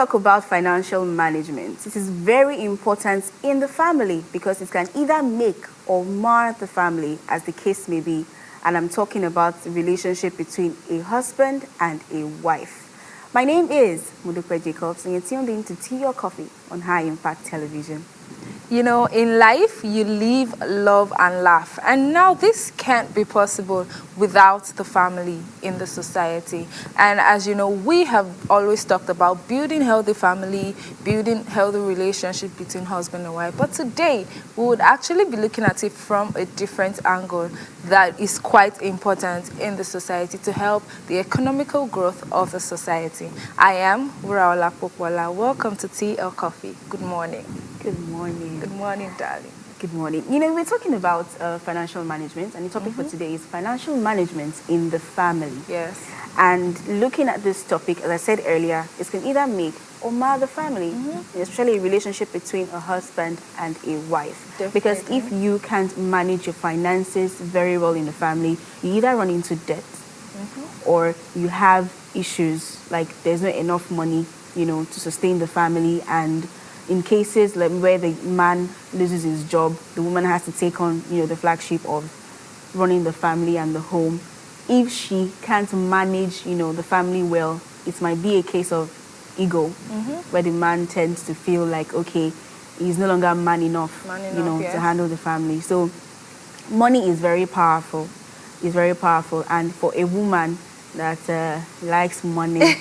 talk about financial management, it is very important in the family because it can either make or mar the family, as the case may be. And I'm talking about the relationship between a husband and a wife. My name is Mudupe Jacobs, and you're tuned in to Tea or Coffee on High Impact Television. You know, in life, you live, love, and laugh. And now this can't be possible without the family in the society. And as you know, we have always talked about building healthy family, building healthy relationship between husband and wife. But today, we would actually be looking at it from a different angle that is quite important in the society to help the economical growth of the society. I am Wuraola Popola. Welcome to Tea or Coffee. Good morning. Good morning. Good morning, darling. Good morning. You know, we're talking about financial management, and the topic for today is financial management in the family. Yes. And looking at this topic, as I said earlier, it can either make or mar the family, especially a relationship between a husband and a wife. Definitely. Because if you can't manage your finances very well in the family, you either run into debt or you have issues like there's not enough money, you know, to sustain the family. And in cases like where the man loses his job, the woman has to take on, you know, the flagship of running the family and the home. If she can't manage, you know, the family well, it might be a case of ego, where the man tends to feel like, okay, he's no longer man enough, Yes. to handle the family. So money is very powerful. It's very powerful. And for a woman that likes money,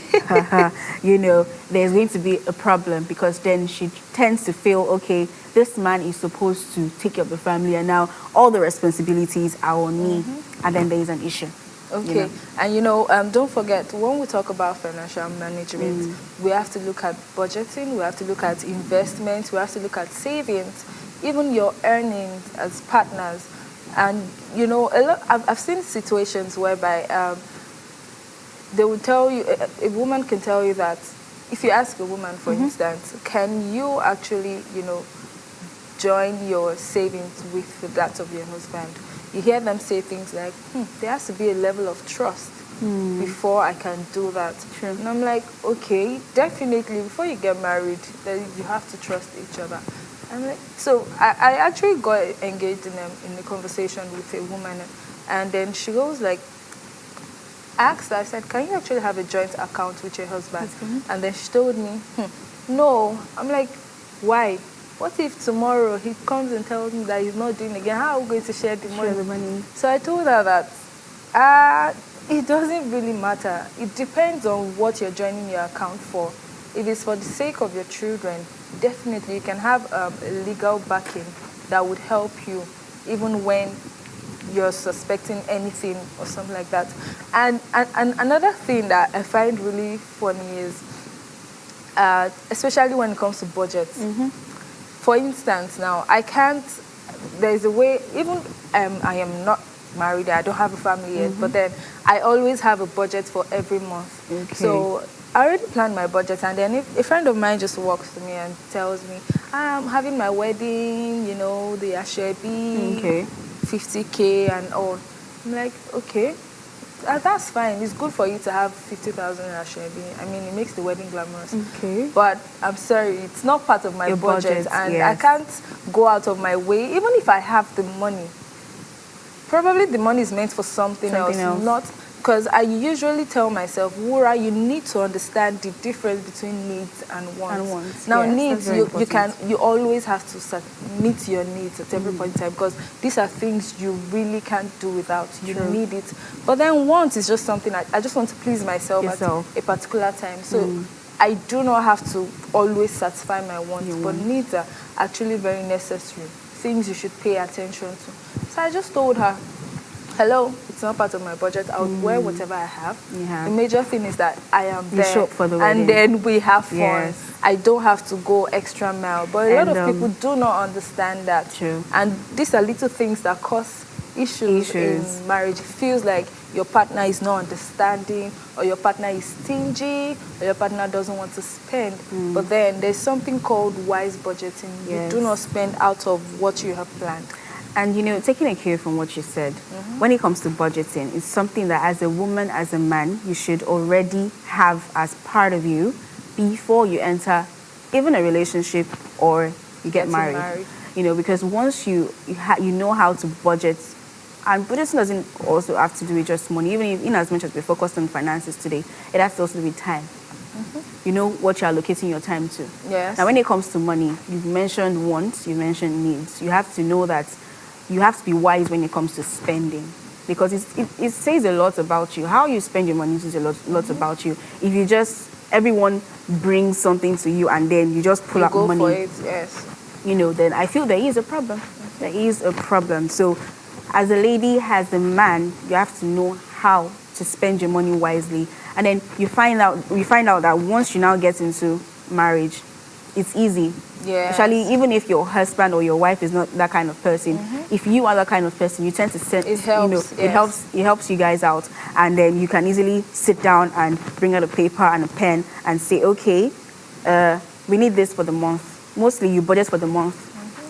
you know, there's going to be a problem because then she tends to feel, okay, this man is supposed to take care of the family and now all the responsibilities are on me. And then there is an issue. Okay, You know? and you know, don't forget, when we talk about financial management, we have to look at budgeting, we have to look at investments, we have to look at savings, even your earnings as partners. And you know, I've seen situations whereby they will tell you, a woman can tell you that, if you ask a woman, for instance, can you actually, you know, join your savings with that of your husband? You hear them say things like, there has to be a level of trust before I can do that. True. And I'm like, okay, definitely, before you get married, then you have to trust each other. I'm like, so I actually got engaged in a conversation with a woman, and then she goes like, asked her, I said, can you actually have a joint account with your husband? And then she told me, no. I'm like, why? What if tomorrow he comes and tells me that he's not doing it again? How are we going to share the money? So I told her that it doesn't really matter. It depends on what you're joining your account for. If it's for the sake of your children, definitely you can have a legal backing that would help you even when you're suspecting anything or something like that. And another thing that I find really funny is, especially when it comes to budgets. For instance, now, there's a way, even I am not married, I don't have a family yet, but then I always have a budget for every month. Okay. So I already planned my budget, and then if a friend of mine just walks to me and tells me, I'm having my wedding, you know, the Ashebi, 50K and all. I'm like, okay, that's fine. It's good for you to have 50,000 in Ashebi. I mean, it makes the wedding glamorous. Okay. But I'm sorry, it's not part of my Your budget, and yes. I can't go out of my way, even if I have the money. Probably the money is meant for something else, not because I usually tell myself, Wura, you need to understand the difference between needs and wants. Now, yes, needs, you always have to meet your needs at every point in time, because these are things you really can't do without. You need it. But then wants is just something I just want to please myself at a particular time. So I do not have to always satisfy my wants, but needs are actually very necessary. Things you should pay attention to. So I just told her, hello, it's not part of my budget. I would wear whatever I have. The major thing is that I am there. You show up for the wedding. And then we have fun. Yes. I don't have to go extra mile. But a lot of people do not understand that. True. And these are little things that cause issues in marriage. It feels like your partner is not understanding, or your partner is stingy, or your partner doesn't want to spend. But then there's something called wise budgeting. You do not spend out of what you have planned. And, you know, taking a cue from what you said, when it comes to budgeting, it's something that as a woman, as a man, you should already have as part of you before you enter even a relationship or you get Getting married. married. You know, because once you know how to budget, and budgeting doesn't also have to do with just money. Even if, in as much as we're focused on finances today, it has to also do with time. You know what you're allocating your time to. Yes. Now, when it comes to money, you've mentioned wants, you've mentioned needs. You have to know that you have to be wise when it comes to spending, because it says a lot about you. How you spend your money says a lot about you. If you just, everyone brings something to you and then you just pull You out go money, for it, yes. you know, then I feel there is a problem. There is a problem. So, as a lady, as a man, you have to know how to spend your money wisely. And then we find out that once you now get into marriage, it's easy. Yes. Especially even if your husband or your wife is not that kind of person. If you are that kind of person, you tend to set, It helps, you know, yes. it helps you guys out. And then you can easily sit down and bring out a paper and a pen and say, okay, we need this for the month. Mostly you budget for the month.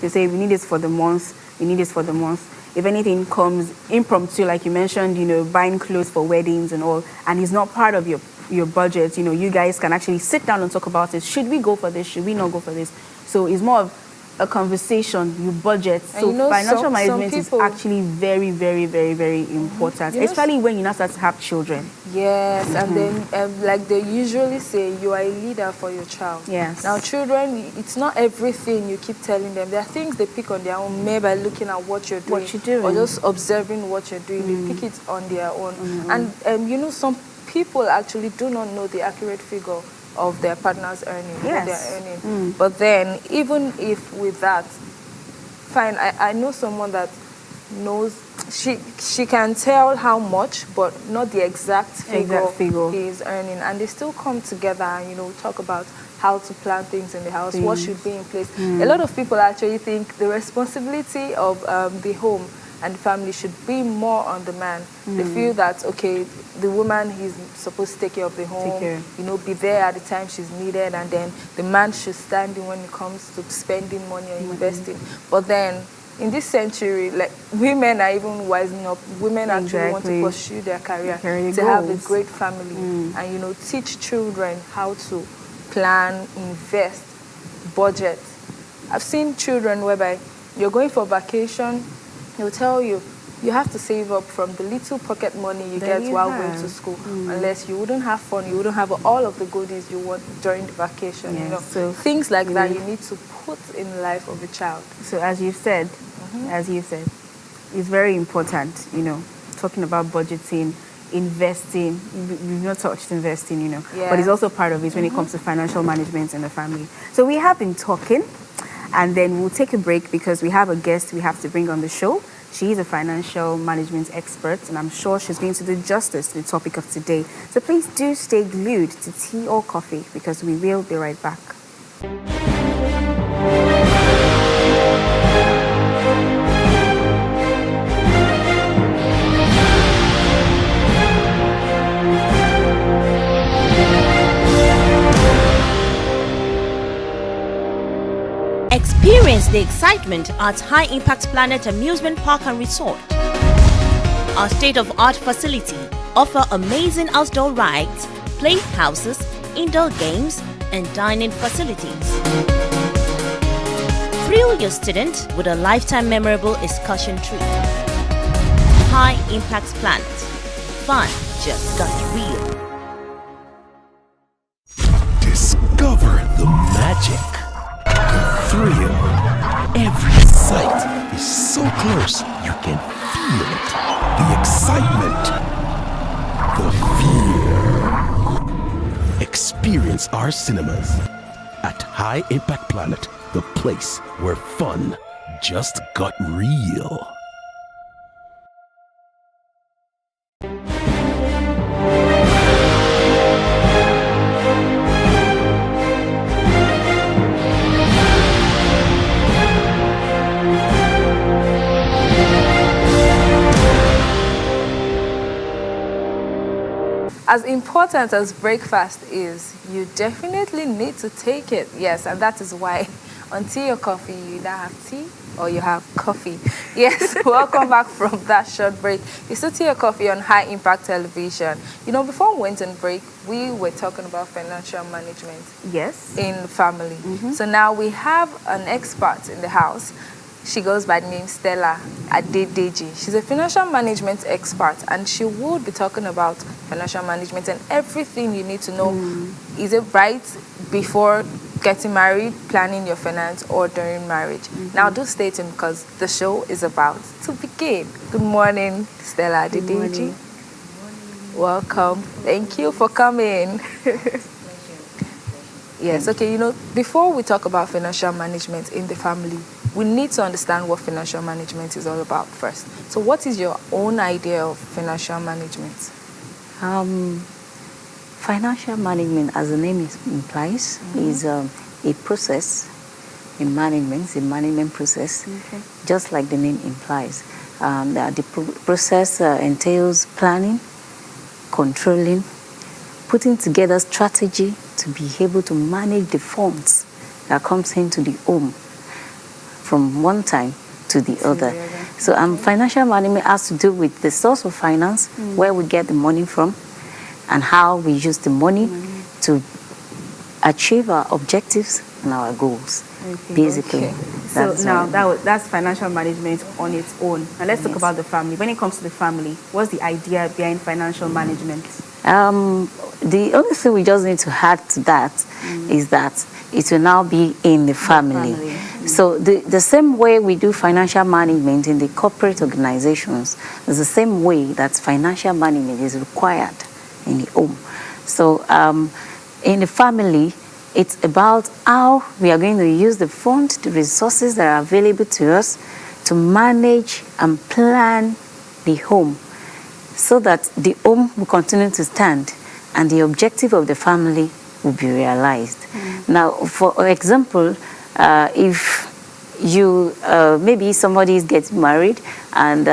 You say, we need this for the month, we need this for the month. If anything comes impromptu, like you mentioned, you know, buying clothes for weddings and all, and it's not part of your budget, you know, you guys can actually sit down and talk about it. Should we go for this? Should we not go for this? So it's more of a conversation, you budget. And So you know, financial some management people- is actually very, very, very, very important, You know, especially when you now start to have children. Yes, and then like they usually say, you are a leader for your child. Yes. Now, children, it's not everything you keep telling them. There are things they pick on their own, maybe by looking at what you're doing, What you're doing. or just observing what you're doing. They pick it on their own. And you know, some people actually do not know the accurate figure of their partner's earning, what Yes. they're earning. But then, even if with that, fine, I know someone that knows, she can tell how much, but not the exact figure he is earning. And they still come together and, you know, talk about how to plan things in the house, what should be in place. A lot of people actually think the responsibility of the home and the family should be more on the man. They feel that, okay, the woman, he's supposed to take care of the home, you know, be there at the time she's needed, and then the man should stand in when it comes to spending money or investing. But then, in this century, like, women are even wising up. Women actually want to pursue their career, to have a great family, and, you know, teach children how to plan, invest, budget. I've seen children whereby you're going for vacation, they'll tell you, you have to save up from the little pocket money you get while going to school. Unless you wouldn't have fun, you wouldn't have all of the goodies you want during the vacation. You know, So things like that you need to put in the life of a child. So as you've said, it's very important, you know, talking about budgeting, investing. We've not touched investing, you know, but it's also part of it when it comes to financial management in the family. So we have been talking, and then we'll take a break because we have a guest we have to bring on the show. She is a financial management expert, and I'm sure she's going to do justice to the topic of today. So please do stay glued to tea or coffee because we will be right back. Experience the excitement at High Impact Planet Amusement Park and Resort. Our state-of-art facility offers amazing outdoor rides, playhouses, indoor games, and dining facilities. Thrill your student with a lifetime memorable excursion trip. High Impact Planet. Fun just got real. Discover the magic, the thrill. Every sight is so close you can feel it. The excitement, the fear. Experience our cinemas at High Impact Planet, the place where fun just got real. As important as breakfast is, you definitely need to take it. Yes, and that is why on tea or coffee, you either have tea or you have coffee. Yes, welcome back from that short break. You still tea or coffee on High Impact Television. You know, before we went on break, we were talking about financial management. Yes. In family. So now we have an expert in the house. She goes by the name Stella Adedeji. She's a financial management expert, and she would be talking about financial management and everything you need to know. Is it right before getting married, planning your finance, or during marriage? Now do stay tuned because the show is about to begin. Good morning, Stella Adedeji. Welcome. Thank you for coming. Yes, okay, you know, before we talk about financial management in the family, we need to understand what financial management is all about first. So what is your own idea of financial management? Financial management, as the name implies, is a process in management. It's a management process, just like the name implies. The process entails planning, controlling, putting together strategy to be able to manage the funds that comes into the home from one time to the other. So financial management has to do with the source of finance, where we get the money from, and how we use the money to achieve our objectives and our goals, basically. So now that's financial management on its own. Now let's talk about the family. When it comes to the family, what's the idea behind financial management? The only thing we just need to add to that is that it will now be in the family. So the same way we do financial management in the corporate organizations is the same way that financial management is required in the home. So in the family, it's about how we are going to use the funds, the resources that are available to us to manage and plan the home so that the home will continue to stand and the objective of the family will be realized. Now, for example, if you, maybe somebody is getting married and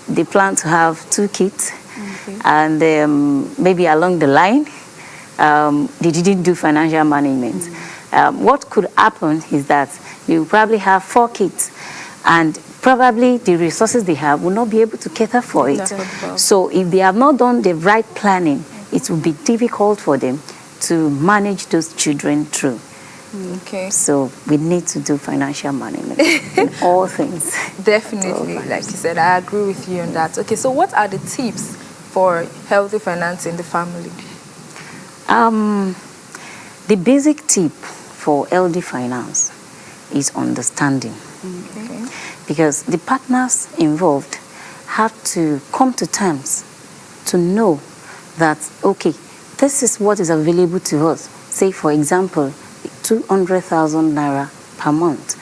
they plan to have 2 kids, and maybe along the line, they didn't do financial management. What could happen is that you probably have 4 kids, and probably the resources they have will not be able to cater for it. So if they have not done the right planning, it will be difficult for them to manage those children through. So we need to do financial management in all things. Definitely, like you said, I agree with you on that. Okay, so what are the tips for healthy finance in the family? The basic tip for healthy finance is understanding. Because the partners involved have to come to terms to know that, okay, this is what is available to us. Say, for example, 200,000 naira per month.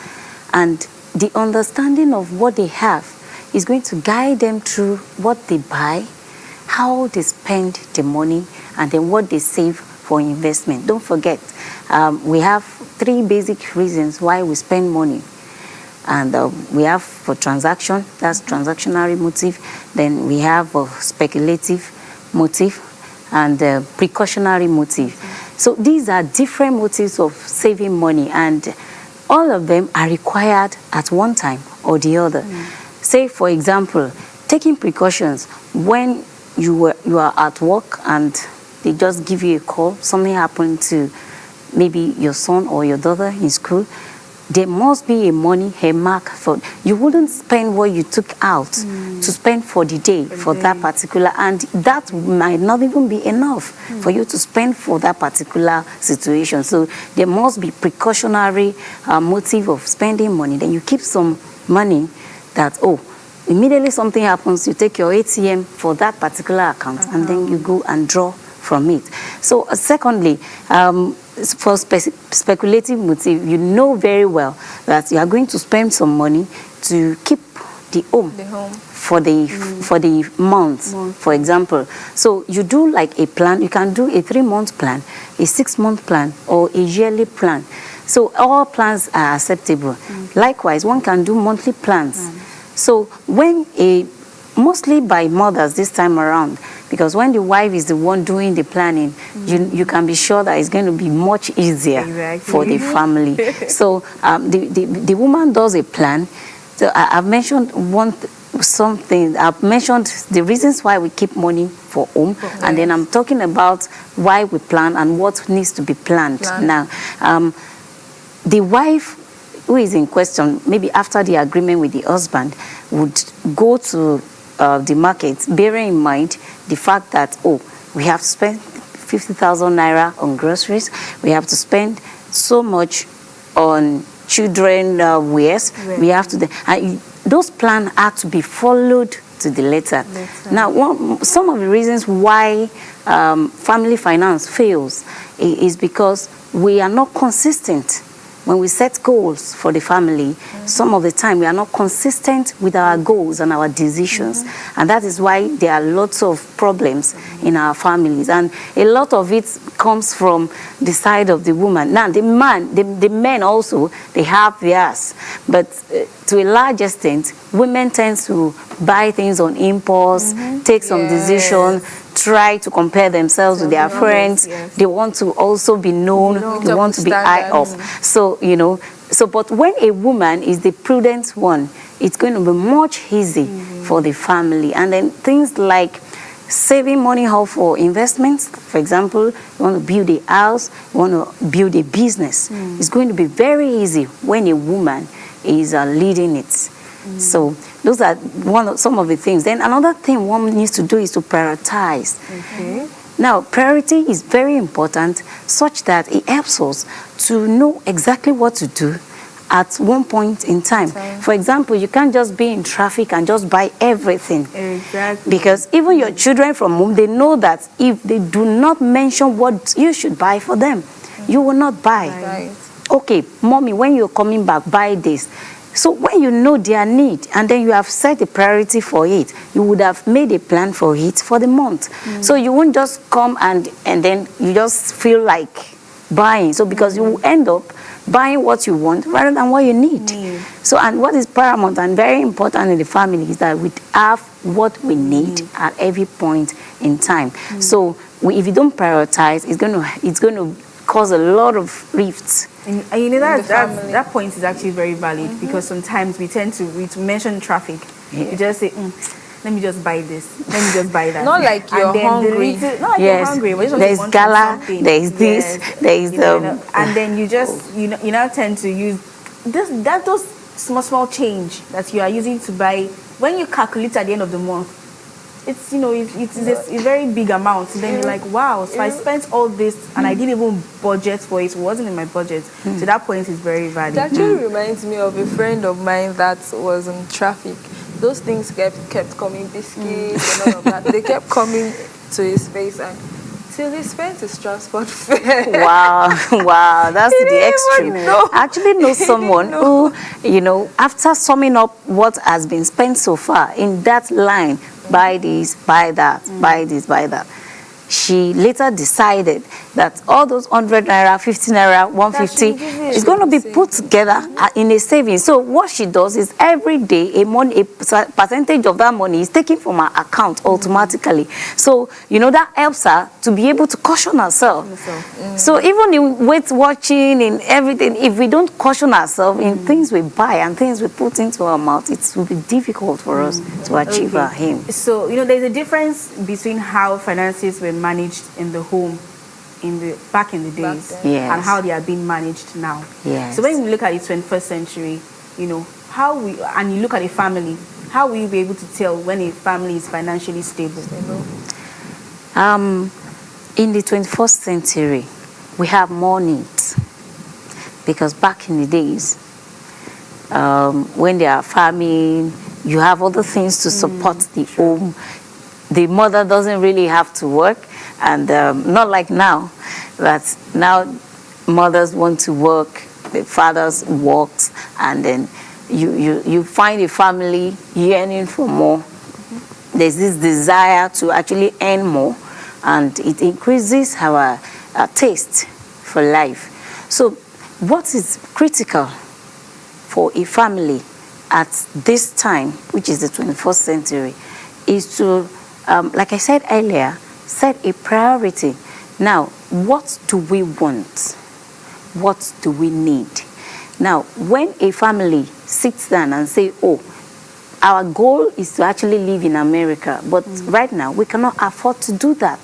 And the understanding of what they have is going to guide them through what they buy, how they spend the money, and then what they save for investment. Don't forget, we have 3 basic reasons why we spend money. And we have for transaction, that's transactionary motive. Then we have a speculative motive and precautionary motive. So these are different motives of saving money, and all of them are required at one time or the other. Say, for example, taking precautions when you are at work and they just give you a call, something happened to maybe your son or your daughter in school. There must be a mark for, you wouldn't spend what you took out to spend for the day, for that particular, and that might not even be enough for you to spend for that particular situation. So there must be precautionary motive of spending money. Then you keep some money that, immediately something happens, you take your ATM for that particular account, and then you go and draw from it. So secondly, for speculative motive, you know very well that you are going to spend some money to keep the home for the month, for example. So you do like a plan. You can do a 3-month plan, a 6-month plan, or a yearly plan. So all plans are acceptable. Likewise, one can do monthly plans. So when a mostly by mothers this time around, because when the wife is the one doing the planning, you can be sure that it's going to be much easier for the family. So the woman does a plan. So I've mentioned something. I've mentioned the reasons why we keep money for home, and then I'm talking about why we plan and what needs to be planned. Now, the wife who is in question, maybe after the agreement with the husband, would go to the market, bearing in mind the fact that, oh, we have to spend 50,000 naira on groceries, we have to spend so much on children wears, we have to, those plans are to be followed to the letter. Now, some of the reasons why family finance fails is because we are not consistent. When we set goals for the family, some of the time we are not consistent with our goals and our decisions. And that is why there are lots of problems in our families. And a lot of it comes from the side of the woman. Now, the men also, they have theirs. But to a large extent, women tend to buy things on impulse, take some decisions, try to compare themselves with their friends. They want to also be known. They want to be high up. So, you know, but when a woman is the prudent one, it's going to be much easy for the family. And then things like saving money up for investments. For example, you want to build a house, you want to build a business. It's going to be very easy when a woman is leading it. So those are some of the things. Then another thing one needs to do is to prioritize. Now, priority is very important, such that it helps us to know exactly what to do at one point in time. For example, you can't just be in traffic and just buy everything. Because even your children from home, they know that if they do not mention what you should buy for them, you will not buy. Okay, mommy, when you're coming back, buy this. So when you know their need and then you have set a priority for it, you would have made a plan for it for the month. So you won't just come and then you just feel like buying. So because you will end up buying what you want rather than what you need. So, and what is paramount and very important in the family is that we have what we need at every point in time. So if you don't prioritize, it's going to cause a lot of rifts. And you know that point is actually very valid, because sometimes we tend to mention traffic. You just say, let me just buy this, let me just buy that. Not like you're hungry. Not like you're hungry. There's gala, there's this, there's and then you just you now tend to use those small change that you are using to buy. When you calculate at the end of the month, it's it's a very big amount. Then you're like, wow, so I spent all this and I didn't even budget for it. It wasn't in my budget. So that point is very valid. It actually reminds me of a friend of mine that was in traffic. Those things kept coming, biscuits and all of that. They kept coming to his face until he spent his transport fare. Wow, that's the extreme. I actually know someone who, after summing up what has been spent so far in that line, buy this, buy that, buy this, buy that, she later decided that all those 100 naira, 50 naira, 150 is going to be put together in a savings. So what she does is every day a percentage of that money is taken from her account automatically. So that helps her to be able to caution herself. So even in weight watching, in everything, if we don't caution ourselves in things we buy and things we put into our mouth, it will be difficult for us to achieve our aim. So there's a difference between how finances were managed in the home back in the days and how they are being managed now. So when we look at the 21st century, how you look at a family, how will you be able to tell when a family is financially stable? In the 21st century, we have more needs, because back in the days, when they are farming, you have other things to support the home. The mother doesn't really have to work, and not like now, that now mothers want to work, the fathers works, and then you find a family yearning for more. There's this desire to actually earn more, and it increases our taste for life. So what is critical for a family at this time, which is the 21st century, is to, like I said earlier, set a priority. Now, what do we want? What do we need? Now, when a family sits down and say, oh, our goal is to actually live in America, but right now we cannot afford to do that.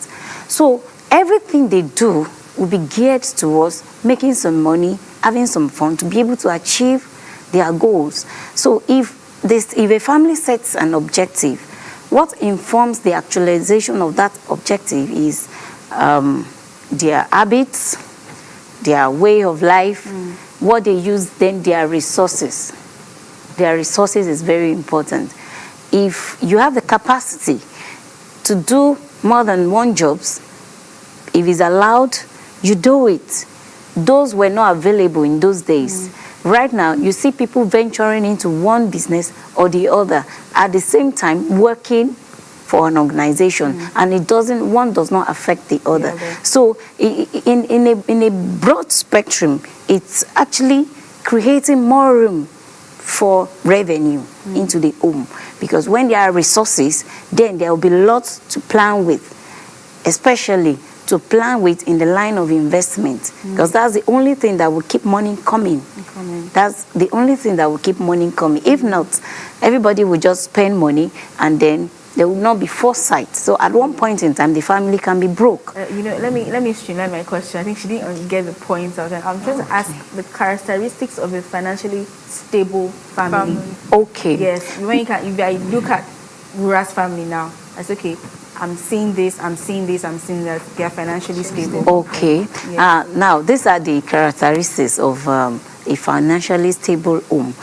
So everything they do will be geared towards making some money, having some fun, to be able to achieve their goals. So if a family sets an objective, what informs the actualization of that objective is their habits, their way of life, what they use, then their resources. Their resources is very important. If you have the capacity to do more than one jobs, if it's allowed, you do it. Those were not available in those days. Right now, you see people venturing into one business or the other at the same time working for an organization, and one does not affect the other. So in a broad spectrum, it's actually creating more room for revenue into the home, because when there are resources, then there will be lots to plan with, especially to plan with in the line of investment, because that's the only thing that will keep money coming. That's the only thing that will keep money coming. If not, everybody will just spend money, and then there will not be foresight. So at one point in time, the family can be broke. Let me streamline my question. I think she didn't get the point. I'm trying to ask the characteristics of a financially stable family. Okay. Yes. If I look at Rura's family now, I say, okay, I'm seeing this, I'm seeing this, I'm seeing that. They are financially stable. Okay. Yes. Now, these are the characteristics of a financially stable home.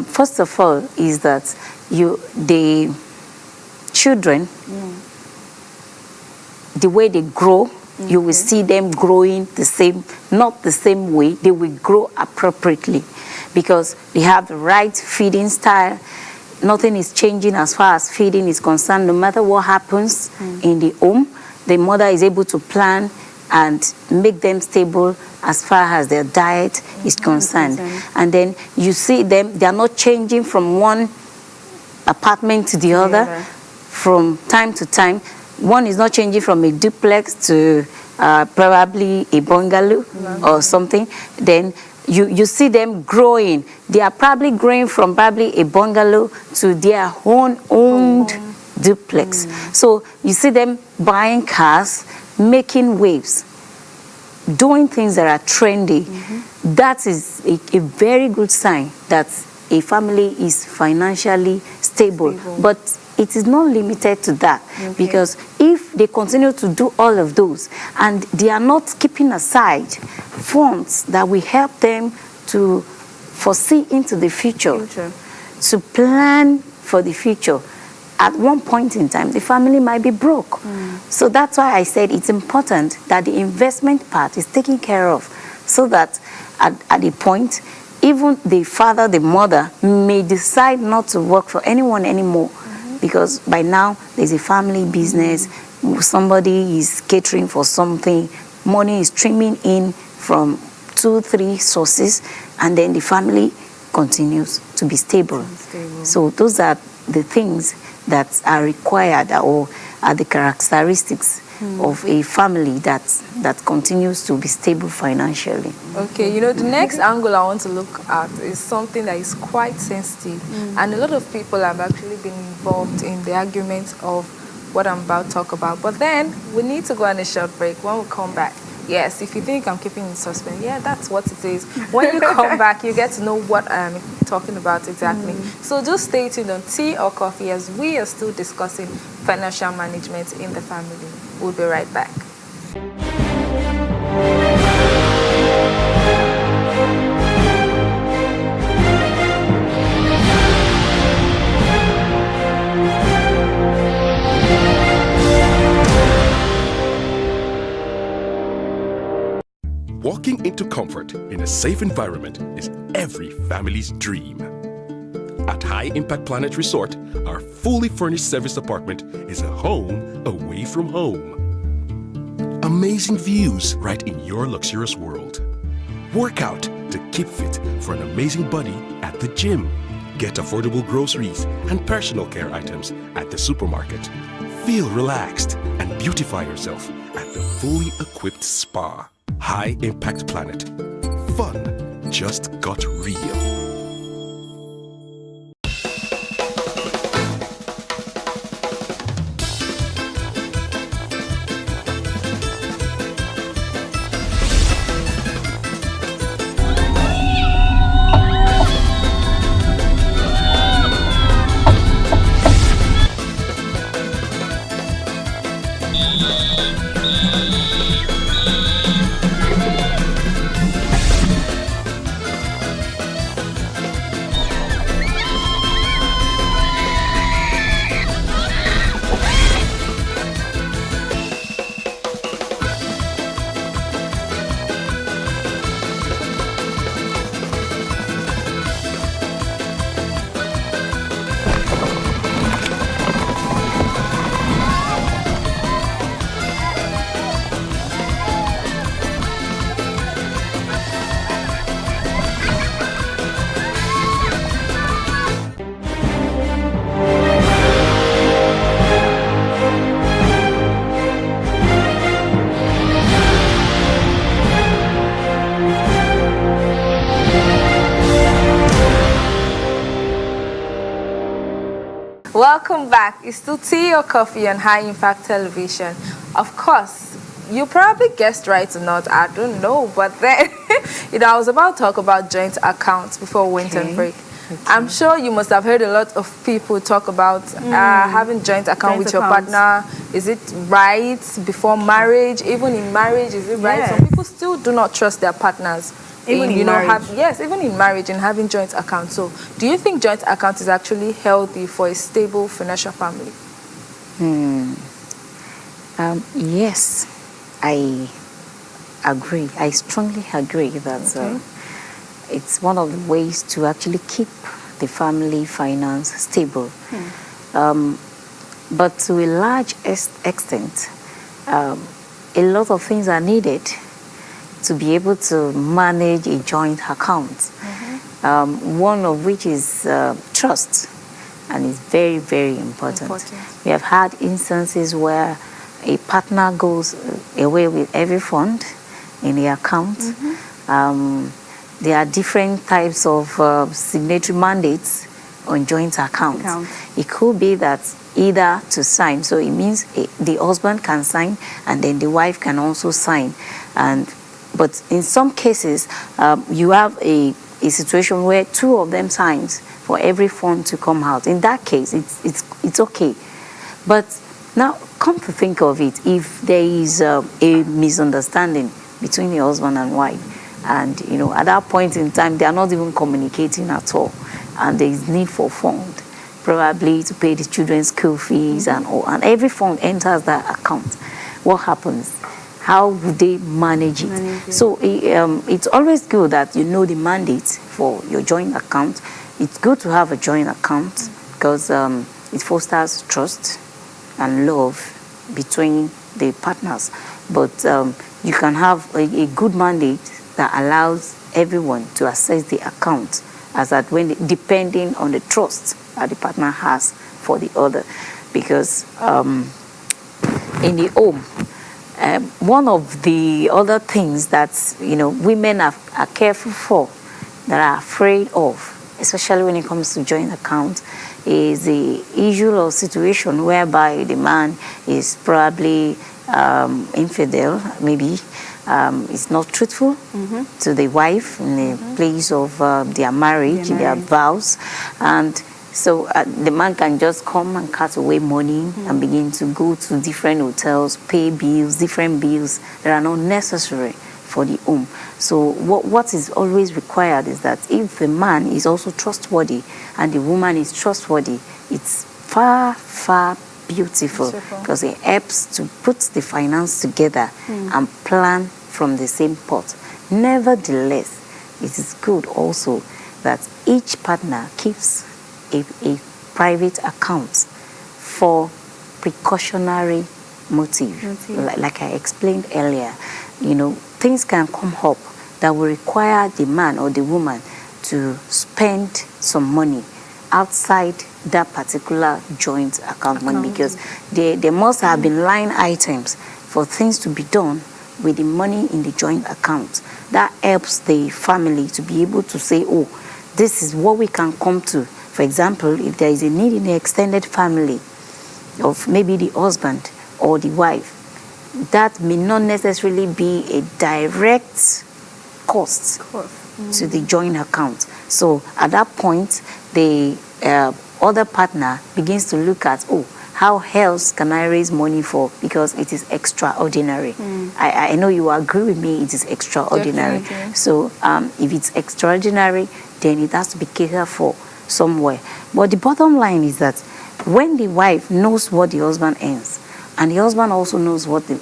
First of all, is that the children, the way they grow, you will see them growing not the same way. They will grow appropriately, because they have the right feeding style. Nothing is changing as far as feeding is concerned. No matter what happens in the home, the mother is able to plan and make them stable as far as their diet is concerned. And then you see them, they are not changing from one apartment to the other from time to time. One is not changing from a duplex to probably a bungalow or something. Then you see them growing. They are probably growing from probably a bungalow to their owned duplex. So you see them buying cars, making waves, doing things that are trendy. That is a very good sign that a family is financially stable. But it is not limited to that, because if they continue to do all of those and they are not keeping aside funds that will help them to foresee into the future, to plan for the future, at one point in time, the family might be broke. So that's why I said it's important that the investment part is taken care of, so that at a point, even the father, the mother may decide not to work for anyone anymore, because by now there's a family business, somebody is catering for something, money is streaming in from 2-3 sources, and then the family continues to be stable. So those are the things that are required, or are the characteristics of a family that continues to be stable financially. Okay, the next angle I want to look at is something that is quite sensitive, and a lot of people have actually been involved in the argument of what I'm about to talk about. But then we need to go on a short break. When we come back, yes, if you think I'm keeping in suspense, yeah, that's what it is. When you come back, you get to know what I'm talking about exactly. So just stay tuned on Tea or Coffee, as we are still discussing financial management in the family. We'll be right back. Walking into comfort in a safe environment is every family's dream. At High Impact Planet Resort, our fully furnished service apartment is a home away from home. Amazing views right in your luxurious world. Work out to keep fit for an amazing body at the gym. Get affordable groceries and personal care items at the supermarket. Feel relaxed and beautify yourself at the fully equipped spa. High Impact Planet. Fun just got real. Welcome back. It's still Tea or Coffee on High Impact Television. Of course, you probably guessed right or not, I don't know, but then, I was about to talk about joint accounts before we went on break. Okay. I'm sure you must have heard a lot of people talk about having joint account with your partner. Is it right before marriage? Even in marriage, is it right? Yes. Some people still do not trust their partners. Even in marriage. Yes, even in marriage and having joint accounts. So, do you think joint account is actually healthy for a stable financial family? Yes, I agree. I strongly agree that it's one of the ways to actually keep the family finance stable. But to a large extent, a lot of things are needed to be able to manage a joint account. One of which is trust, and it's very, very important. We have had instances where a partner goes away with every fund in the account. There are different types of signatory mandates on joint accounts. It could be that either to sign, so it means the husband can sign and then the wife can also sign. But in some cases, you have a situation where two of them signs for every fund to come out. In that case, it's okay. But now, come to think of it, if there is a misunderstanding between the husband and wife, and at that point in time they are not even communicating at all, and there is need for fund, probably to pay the children's school fees and every fund enters that account, what happens? How would they manage it? So it's always good that you know the mandate for your joint account. It's good to have a joint account because it fosters trust and love between the partners. But you can have a good mandate that allows everyone to access the account depending on the trust that the partner has for the other. Because in the home, one of the other things that women are careful for, that are afraid of, especially when it comes to joint account, is the issue or situation whereby the man is probably infidel, maybe is not truthful to the wife in the place of their marriage, their vows, and so the man can just come and cut away money and begin to go to different hotels, pay bills, different bills that are not necessary for the home. So what is always required is that if the man is also trustworthy and the woman is trustworthy, it's far, far beautiful because it helps to put the finance together and plan from the same pot. Nevertheless, it is good also that each partner keeps a private account for precautionary motive. Like I explained earlier, things can come up that will require the man or the woman to spend some money. outside that particular joint account money, because there must have been line items for things to be done with the money in the joint account. That helps the family to be able to say, oh, this is what we can come to. For example, if there is a need in the extended family of maybe the husband or the wife, that may not necessarily be a direct cost to the joint account. So at that point, the other partner begins to look at, oh, how else can I raise money for? Because it is extraordinary. I know you agree with me, it is extraordinary. Definitely. So if it's extraordinary, then it has to be catered for somewhere. But the bottom line is that when the wife knows what the husband earns, and the husband also knows what the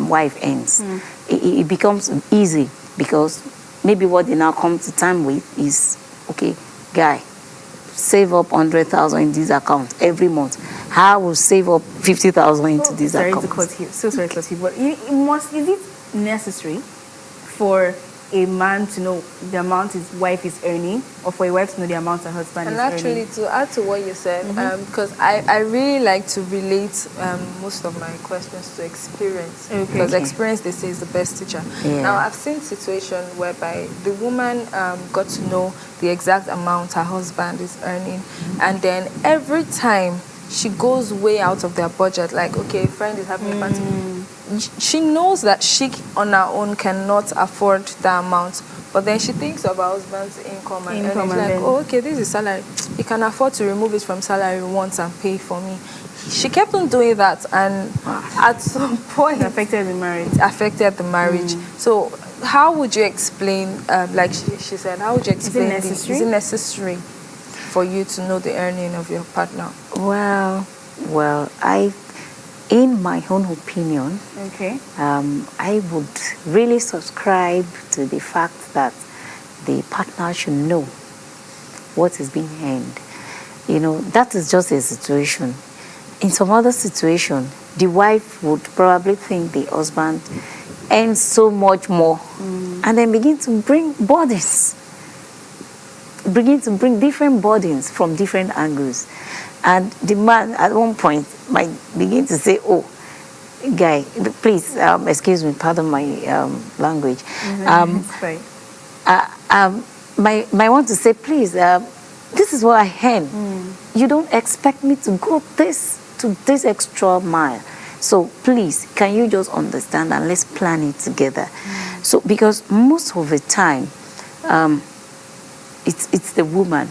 wife earns, it becomes easy, because maybe what they now come to time with is, okay, guy, save up 100,000 in this account every month. How will save up 50,000 into this sorry account? To cut you. So sorry to cut you, but is it necessary for a man to know the amount his wife is earning, or for a wife to know the amount her husband And is actually, earning? to add to what you said, because I really like to relate most of my questions to experience. Okay. Because experience, they say, is the best teacher. Yeah. Now, I've seen situations whereby the woman got to know the exact amount her husband is earning, and then every time she goes way out of their budget, like, okay, a friend is having a party, she knows that she on her own cannot afford that amount, but then she thinks of her husband's income and earnings, like, oh, okay, this is salary, he can afford to remove it from salary once and pay for me. She kept on doing that, and at some point It affected the marriage. it affected the marriage. So how would you explain, like she said, how would you explain necessary? is it necessary for you to know the earning of your partner? Well, in my own opinion, Okay. I would really subscribe to the fact that the partner should know what is being earned. You know, that is just a situation. In some other situation, the wife would probably think the husband earns so much more, and then begin to bring burdens, different burdens from different angles. And the man at one point might begin to say, oh, guy, please, excuse me, pardon my language. It's fine. Might want to say, please, this is what I earn. You don't expect me to go to this extra mile. So please, can you just understand, and let's plan it together. So, because most of the time, it's the woman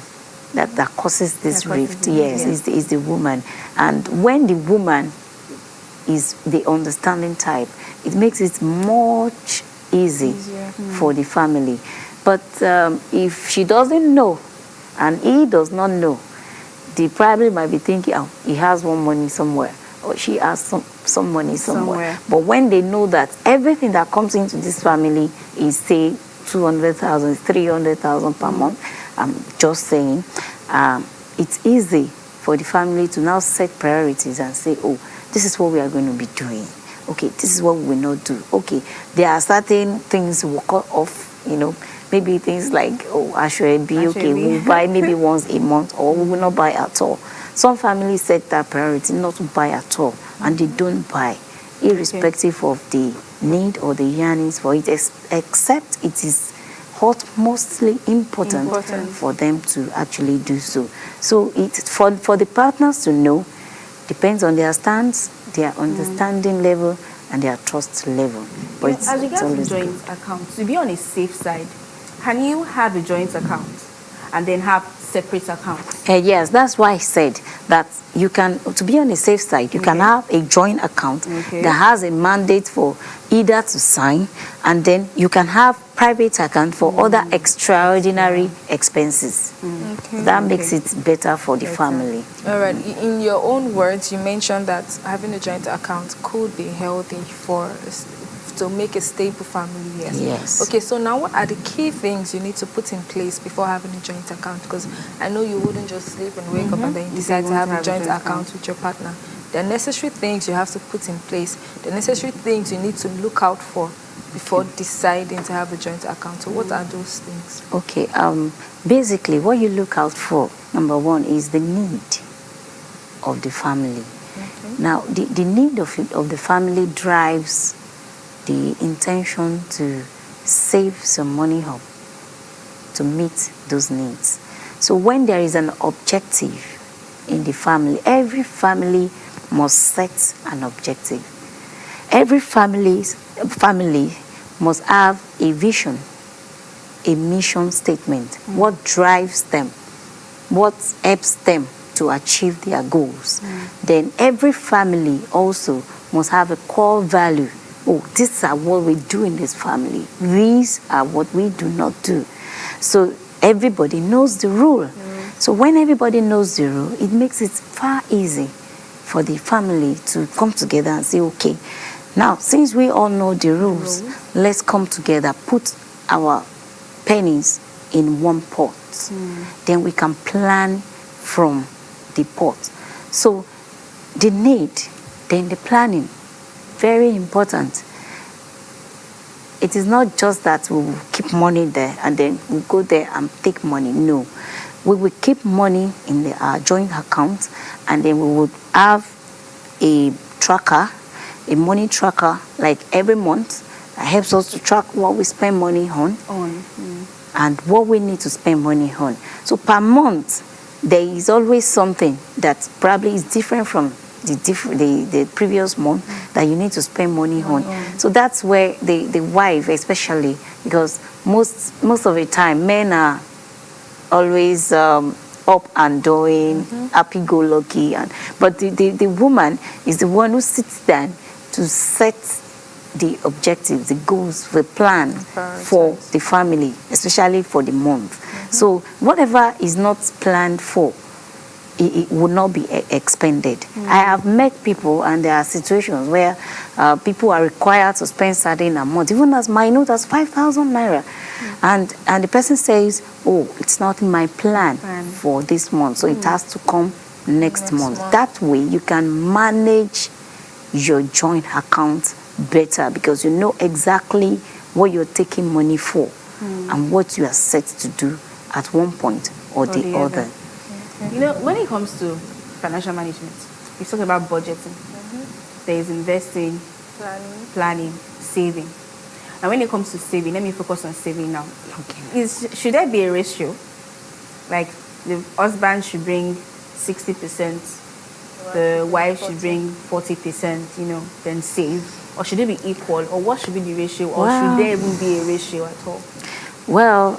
that causes this rift. Yes, it's the woman. And when the woman is the understanding type, it makes it much easier for the family. But if she doesn't know, and he does not know, they probably might be thinking, oh, he has one money somewhere, or she has some money somewhere. But when they know that everything that comes into this family is, say, 200,000, 300,000 per month, I'm just saying, it's easy for the family to now set priorities and say, oh, this is what we are going to be doing. Okay, this is what we will not do. Okay, there are certain things we'll cut off, you know, maybe things like, oh, Ashwebi, okay, we'll buy maybe once a month, or we will not buy at all. Some families set that priority not to buy at all, and they don't buy, irrespective of the need or the yearnings for it, except it is mostly important for them to actually do so. So it's for the partners to know, depends on their stance, their understanding level, and their trust level. But You know, as regards to joint accounts, to be on a safe side, can you have a joint account and then have separate accounts? Yes, that's why I said that you can, to be on the safe side, you can have a joint account that has a mandate for either to sign, and then you can have private account for other extraordinary expenses. That makes it better for the family. All right. In your own words, you mentioned that having a joint account could be healthy to make a stable family. Yes. Okay, so now what are the key things you need to put in place before having a joint account? Because I know you wouldn't just sleep and wake up and then you decide to have a joint account with your partner. the necessary things you have to put in place, the necessary things you need to look out for before deciding to have a joint account. So what are those things? Okay, basically what you look out for, number one, is the need of the family. Okay. Now, the need of the family drives the intention to save some money up to meet those needs. So when there is an objective in the family, every family must set an objective. Every family must have a vision, a mission statement. What drives them? What helps them to achieve their goals? Then every family also must have a core value. Oh, these are what we do in this family. These are what we do not do. So everybody knows the rule. So when everybody knows the rule, it makes it far easy for the family to come together and say, okay, now since we all know the rules, let's come together, put our pennies in one pot. Then we can plan from the pot. So the need, then the planning, very important. It is not just that we will keep money there and then we go there and take money. No. We will keep money in our joint account, and then we would have a tracker, a money tracker, like every month that helps us to track what we spend money on. And what we need to spend money on. So per month, there is always something that probably is different from the previous month that you need to spend money on. So that's where the wife, especially, because most of the time men are always up and doing, happy-go-lucky, but the woman is the one who sits down to set the objectives, the goals, the plan for the family, especially for the month. So whatever is not planned for, it would not be expended. I have met people, and there are situations where people are required to spend certain amount, even as minute as 5,000 naira. And the person says, oh, it's not in my plan for this month, so it has to come next month. That way you can manage your joint account better, because you know exactly what you're taking money for and what you are set to do at one point or the other. You know, when it comes to financial management, we talk about budgeting. There is investing, planning, saving. And when it comes to saving, let me focus on saving now. Okay. Should there be a ratio? Like the husband should bring 60%, the wife should bring 40%, you know, then save? Or should it be equal? Or what should be the ratio? Or should there even be a ratio at all? Well,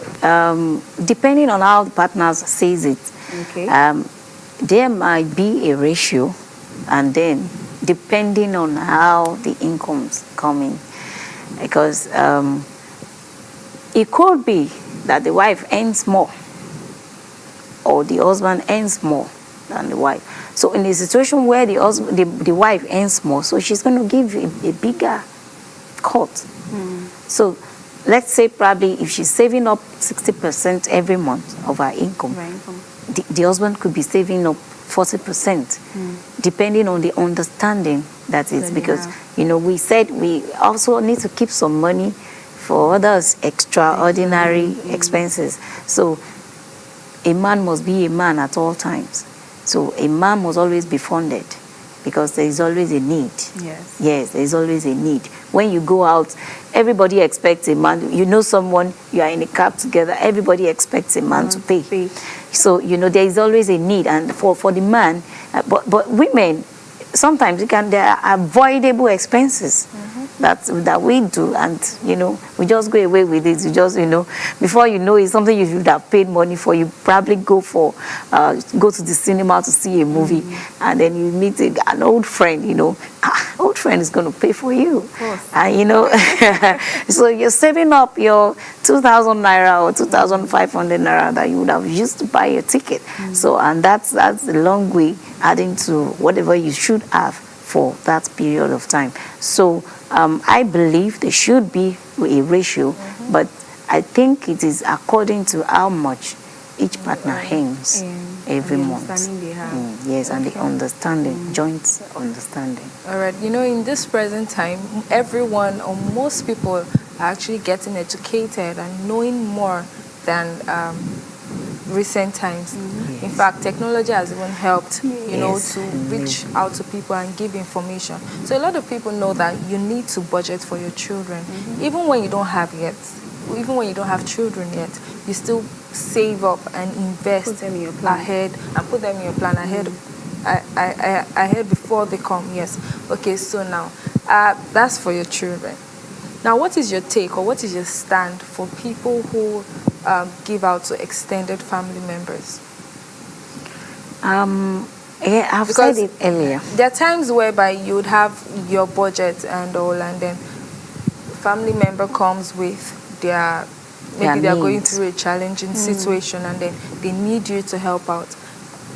depending on how the partners says it, there might be a ratio, and then depending on how the incomes come in, because it could be that the wife earns more or the husband earns more than the wife. So in a situation where the wife earns more, so she's going to give a bigger cut. So let's say probably if she's saving up 60% every month of her income, the husband could be saving up 40%, depending on the understanding that is. Because, you know, we said we also need to keep some money for others extraordinary expenses. So a man must be a man at all times. So a man must always be funded, because there is always a need. Yes, there is always a need. When you go out, everybody expects a man. You know someone, you are in a cab together, everybody expects a man to pay. So, you know, there is always a need. And for the man, but women, sometimes there are avoidable expenses that we do, and you know, we just go away with it. You just, you know, before you know, it's something you should have paid money for. You probably go to the cinema to see a movie, and then you meet an old friend. You know, old friend is going to pay for you, and you know, so you're saving up your 2,000 naira or 2,500 naira that you would have used to buy your ticket. So, and that's a long way adding to whatever you should have for that period of time. So I believe there should be a ratio, but I think it is according to how much each partner earns every and the month. understanding they have. Yes, and the understanding, joint understanding. All right, in this present time, everyone or most people are actually getting educated and knowing more than recent times. In fact, technology has even helped, to reach out to people and give information. So a lot of people know that you need to budget for your children, even when you don't have children yet. You still save up and invest Put them in your plan. ahead and put them in your plan ahead. Ahead before they come. Yes. Okay. So now, that's for your children. Now, what is your take or what is your stand for people who give out to extended family members? Yeah, I've said it earlier. There are times whereby you would have your budget and all, and then family member comes with their they're going needs. through a challenging situation, and then they need you to help out.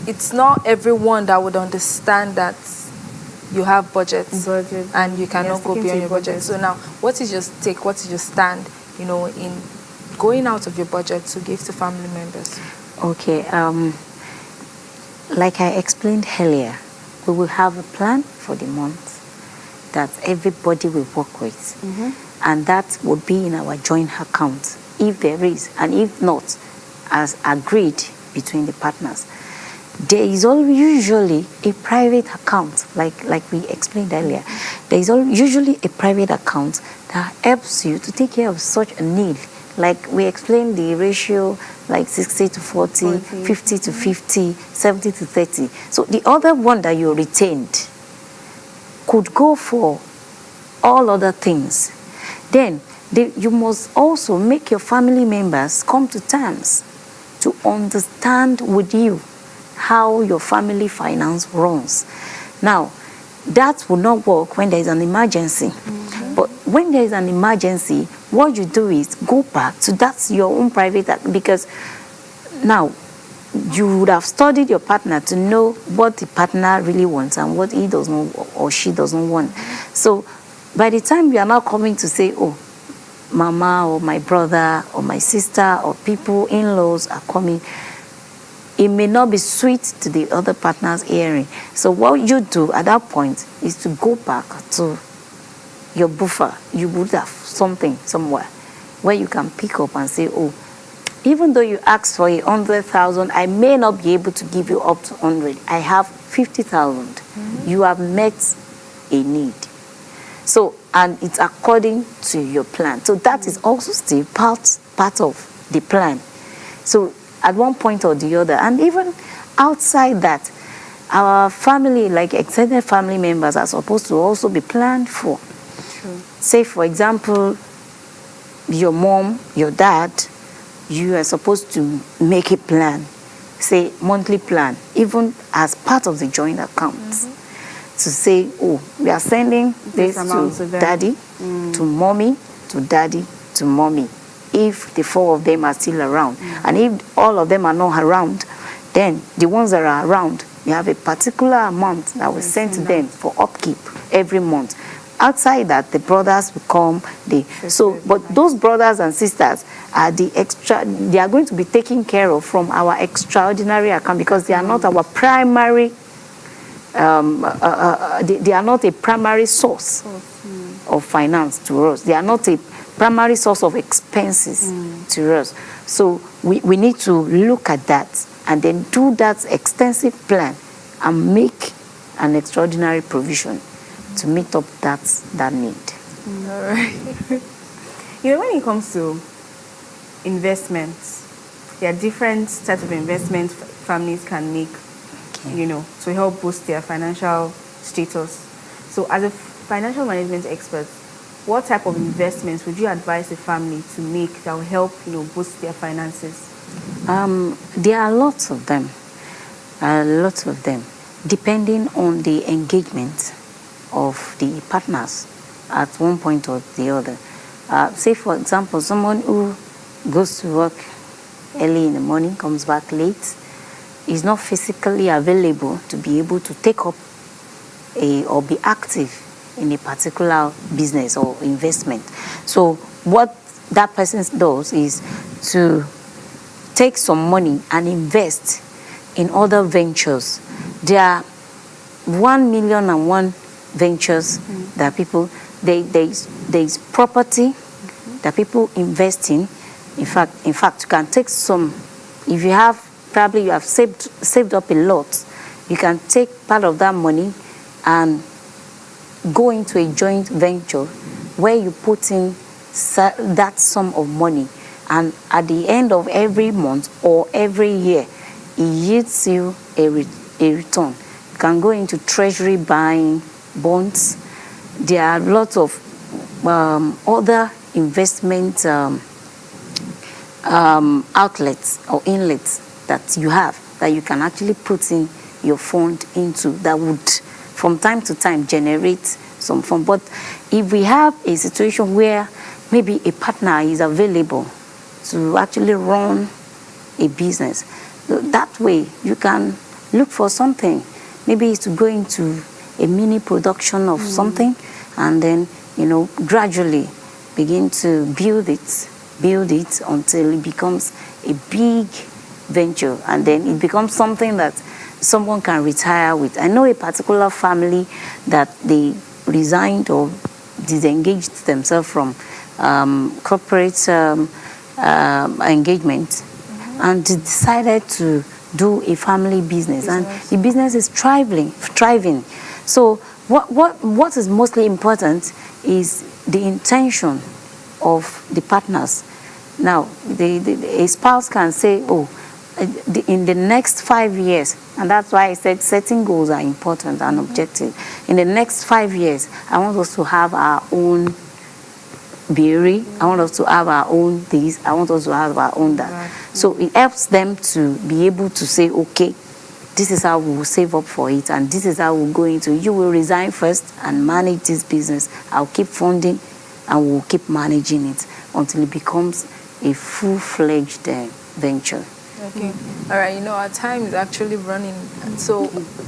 It's not everyone that would understand that you have budgets and you cannot go beyond your budget. So now, what is your take? What is your stand? In going out of your budget to give to family members. Okay. Like I explained earlier, we will have a plan for the month that everybody will work with, and that would be in our joint account if there is, and if not, as agreed between the partners. There is usually a private account, like we explained earlier. There is usually a private account that helps you to take care of such a need. Like we explained the ratio, like 60 to 40, 50 to 50, 70 to 30. So the other one that you retained could go for all other things. Then you must also make your family members come to terms to understand with you how your family finance runs. Now, that will not work when there is an emergency. But when there is an emergency, what you do is go back to that's your own private, because now you would have studied your partner to know what the partner really wants and what he does not or she doesn't want. So by the time you are now coming to say, oh, mama or my brother or my sister or people, in-laws are coming, it may not be sweet to the other partner's hearing. So what you do at that point is to go back to your buffer. You would have something somewhere where you can pick up and say, oh, even though you asked for 100,000, I may not be able to give you up to 100. I have 50,000. You have met a need. So, and it's according to your plan. So that is also still part of the plan. So at one point or the other, and even outside that, our family, like extended family members, are supposed to also be planned for. True. Say, for example, your mom, your dad, you are supposed to make a plan, say monthly plan, even as part of the joint account. To say, oh, we are sending this to daddy, to mommy, to daddy, to mommy, if the four of them are still around. And if all of them are not around, then the ones that are around, we have a particular amount that we send to them for upkeep every month. Outside that, the brothers will come. But those brothers and sisters are they are going to be taken care of from our extraordinary account, because they are not our primary. They are not a primary source of finance to us. They are not a primary source of expenses to us. So we need to look at that and then do that extensive plan and make an extraordinary provision to meet up that need. All right. When it comes to investments, there are different types of investments families can make, to help boost their financial status. So as a financial management expert, what type of investments would you advise a family to make that will help, boost their finances? There are lots of them. Depending on the engagement of the partners at one point or the other. Say, for example, someone who goes to work early in the morning, comes back late, is not physically available to be able to take up or be active in a particular business or investment. So what that person does is to take some money and invest in other ventures. There are 1,000,001 ventures that people, there's property that people invest in. In fact, you can take some, if you have, probably you have saved up a lot, you can take part of that money and go into a joint venture where you put in that sum of money, and at the end of every month or every year, it yields you a return. You can go into treasury buying bonds. There are lots of other investment outlets or inlets that you have that you can actually put in your fund into, that would from time to time generate some fund. But if we have a situation where maybe a partner is available to actually run a business, that way you can look for something. Maybe it's to go into a mini production of something, and then, you know, gradually begin to build it until it becomes a big venture, and then it becomes something that someone can retire with. I know a particular family that they resigned or disengaged themselves from corporate engagement, and decided to do a family business, and the business is thriving. So what is mostly important is the intention of the partners. Now, a spouse can say, oh, in the next 5 years, and that's why I said setting goals are important and objective. In the next 5 years, I want us to have our own brewery. I want us to have our own this. I want us to have our own that. Right. So it helps them to be able to say, okay, this is how we will save up for it, and this is how we'll go into. You will resign first and manage this business. I'll keep funding, and we'll keep managing it until it becomes a full-fledged venture. Okay. All right. You know, our time is actually running. So,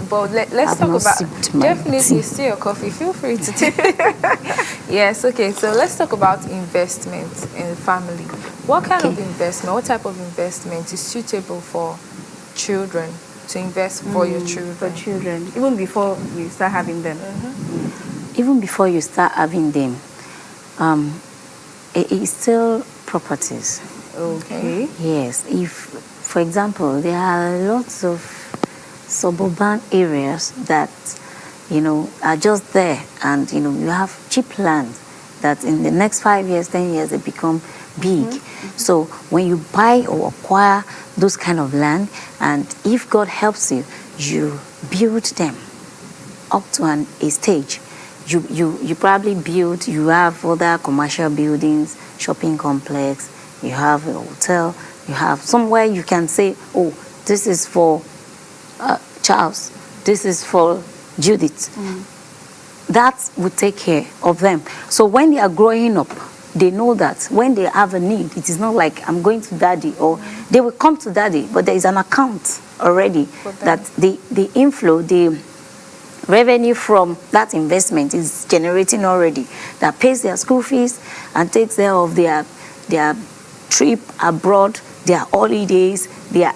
but let's talk about, definitely steal your coffee. Feel free to take Yes. Okay. So let's talk about investment in the family. What kind of investment, what type of investment is suitable for children, to invest for your children? For children, even before you start having them. Even before you start having them, it's still properties. Okay. Yes. If, for example, there are lots of suburban areas that, you know, are just there, and, you know, you have cheap land that in the next 5 years, 10 years, they become big. So when you buy or acquire those kind of land, and if God helps you, you build them up to a stage. You probably build, you have other commercial buildings, shopping complex, you have a hotel, you have somewhere you can say, oh, this is for Charles, this is for Judith. That would take care of them. So when they are growing up, they know that when they have a need, it is not like I'm going to daddy, or they will come to daddy, but there is an account already that the inflow, the revenue from that investment is generating already, that pays their school fees and takes care of their trip abroad, their holidays,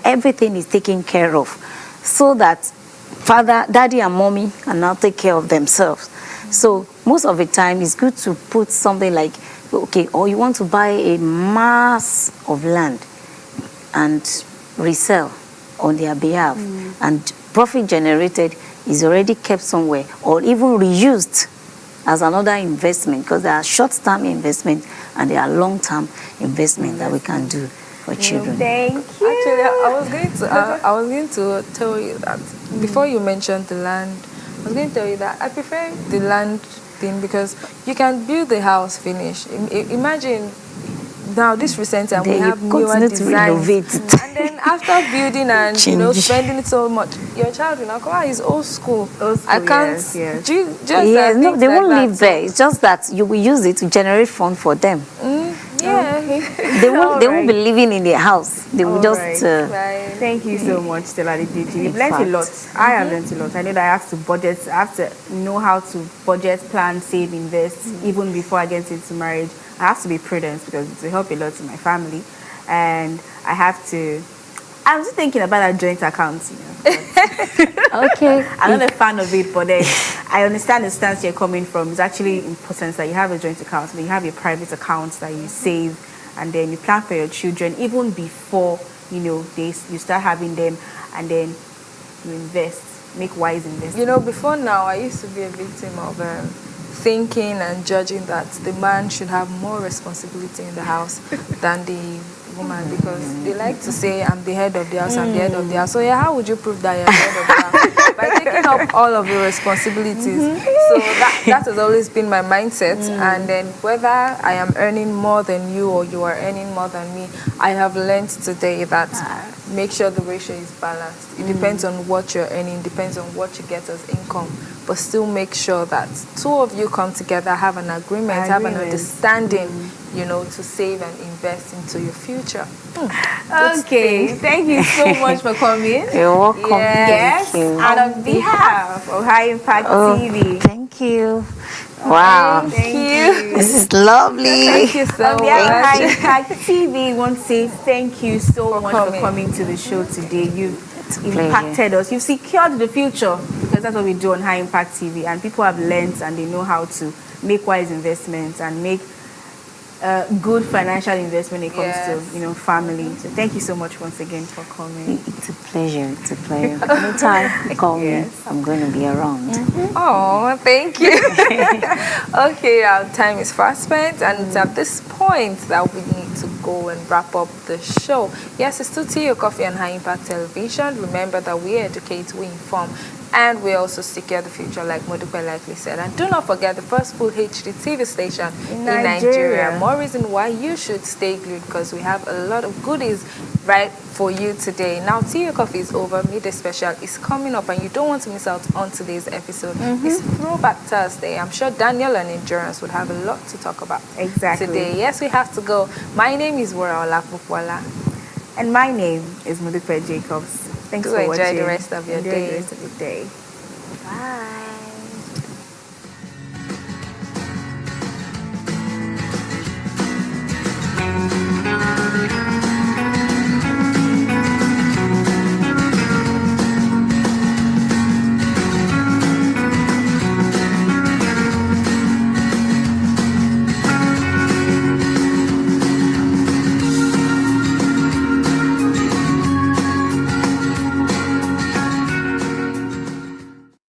everything is taken care of, so that father, daddy and mommy can now take care of themselves. So most of the time it's good to put something like, okay, or you want to buy a mass of land and resell on their behalf, and profit generated is already kept somewhere, or even reused as another investment, because there are short-term investment and there are long-term investment that we can do for children. Thank you. Actually, I was going to tell you that before you mentioned the land, I was going to tell you that I prefer the land thing, because you can build the house finish. Imagine now this recent time we have newer designs, and then after building and spending it so much, your child will not go, is old school. I can't. Yes. No, they won't live there. It's just that you will use it to generate fund for them. Yeah. They won't be living in their house. They will just. Thank you so much, Stella. You've learned a lot. I have learned a lot. I know that I have to budget. I have to know how to budget, plan, save, invest, even before I get into marriage. I have to be prudent, because it will help a lot in my family. and I have to. I'm just thinking about a joint account, you know. Okay. I'm not a fan of it, but then I understand the stance you're coming from. It's actually important that you have a joint account, but you have your private accounts that you save, and then you plan for your children even before you start having them, and then you invest, make wise investments. You know, before now, I used to be a victim of thinking and judging that the man should have more responsibility in the house than the woman, because they like to say, I'm the head of the house, I'm the head of the house. So yeah, how would you prove that you're the head of the house? By taking up all of your responsibilities. So that has always been my mindset. And then whether I am earning more than you or you are earning more than me, I have learned today that make sure the ratio is balanced. It depends on what you're earning, depends on what you get as income, but still make sure that two of you come together, have an agreement, have an understanding, to save and invest into your future. Okay, thank you so much for coming. You're welcome. Yes, Thank you. and on behalf of High Impact TV. Thank you. Wow. Thank you. This is lovely. Thank you so On behalf of High much. Impact TV, we want to say thank you so much coming. for coming to the show today. You've It's a pleasure. impacted us. You've secured the future, because that's what we do on High Impact TV. And people have learned and they know how to make wise investments and make good financial investment when it comes to family. So thank you so much once again for coming. It's a pleasure. It's a pleasure. Anytime, call me. I'm going to be around. Oh, thank you. Okay, our time is fast spent, and it's at this point that we need to go and wrap up the show. Yes, it's still Tea or Coffee on High Impact Television. Remember that we educate, we inform, and we also secure the future, like Modupe likely said. And do not forget the first full HD TV station in Nigeria. More reason why you should stay glued, because we have a lot of goodies right for you today. Now, Tea or Coffee is over. Midday Special is coming up, and you don't want to miss out on today's episode. It's Throwback Thursday. I'm sure Daniel and Endurance would have a lot to talk about today. Yes, we have to go. My name is Wara Olapukwala. And my name is Modupe Jacobs. Thanks for watching. Enjoy the rest of your day. Bye.